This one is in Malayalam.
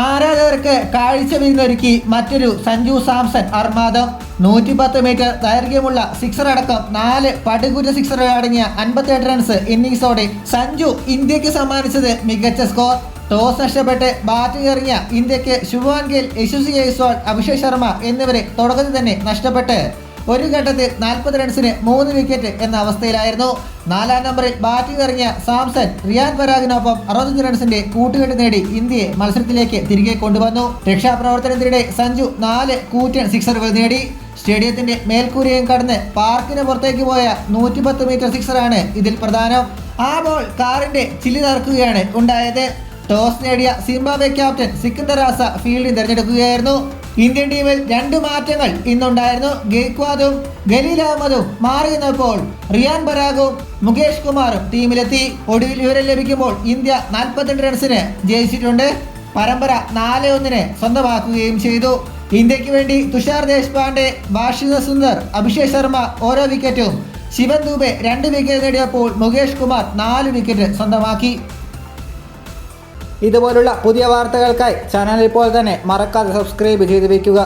ആരാധകർക്ക് കാഴ്ച വിരുന്നൊരുക്കി മറ്റൊരു സഞ്ജു സാംസൺ അർമാദം. 110 മീറ്റർ ദൈർഘ്യമുള്ള സിക്സർ അടക്കം 4 പടുകുറ്റ സിക്സറുകൾ അടങ്ങിയ 58 റൺസ് ഇന്നിംഗ്സോടെ സഞ്ജു ഇന്ത്യക്ക് സമ്മാനിച്ചത് മികച്ച സ്കോർ. ടോസ് നഷ്ടപ്പെട്ട് ബാറ്റിംഗ് ഇറങ്ങിയ ഇന്ത്യക്ക് ശുഭ്മാൻ ഗിൽ, യശസ്വി ജയ്സ്വാൾ, അഭിഷേക് ശർമ്മ എന്നിവരെ തുടക്കത്തിൽ തന്നെ നഷ്ടപ്പെട്ട് ഒരു ഘട്ടത്തിൽ 40 റൺസിന് 3 വിക്കറ്റ് എന്ന അവസ്ഥയിലായിരുന്നു. 4-ാം നമ്പറിൽ ബാറ്റിംഗ് ഇറങ്ങിയ സാംസൺ റിയാൻ പരാഗിനൊപ്പം 65 റൺസിന്റെ കൂട്ടുകെട്ട് നേടി ഇന്ത്യയെ മത്സരത്തിലേക്ക് തിരികെ കൊണ്ടുവന്നു. രക്ഷാപ്രവർത്തനത്തിനിടെ സഞ്ജു 4 കൂറ്റൻ സിക്സറുകൾ നേടി. സ്റ്റേഡിയത്തിന്റെ മേൽക്കൂരയും കടന്ന് പാർക്കിന് പുറത്തേക്ക് പോയ 110 മീറ്റർ സിക്സറാണ് ഇതിൽ പ്രധാനം. ആ ബോൾ കാറിന്റെ ചില്ലി തറക്കുകയാണ് ഉണ്ടായത്. ടോസ് നേടിയ Zimbabwe captain Sikandar Raza fielding തിരഞ്ഞെടുക്കുകയായിരുന്നു. ഇന്ത്യൻ ടീമിൽ 2 മാറ്റങ്ങൾ ഇന്നുണ്ടായിരുന്നു. ഗെയ്ക്വാദും ഖലീൽ അഹമ്മദും മാറി നിന്നപ്പോൾ റിയാൻ പരാഗും മുകേഷ് കുമാറും ടീമിലെത്തി. ഒടുവിൽ വിവരം ലഭിക്കുമ്പോൾ ഇന്ത്യ 42 റൺസിന് ജയിച്ചിട്ടുണ്ട്. പരമ്പര 4-1 സ്വന്തമാക്കുകയും ചെയ്തു. ഇന്ത്യക്ക് വേണ്ടി തുഷാർ ദേശ്പാണ്ഡെ, ബാഷിദ് സുന്ദർ, അഭിഷേക് ശർമ്മ ഓരോ വിക്കറ്റും, ശിവൻ ദുബെ 2 വിക്കറ്റ് നേടിയപ്പോൾ മുകേഷ് കുമാർ 4 വിക്കറ്റ് സ്വന്തമാക്കി. ഇതുപോലുള്ള പുതിയ വാർത്തകൾക്കായി ചാനൽ ഇപ്പോൾ തന്നെ മറക്കാതെ സബ്സ്ക്രൈബ് ചെയ്ത് വയ്ക്കുക.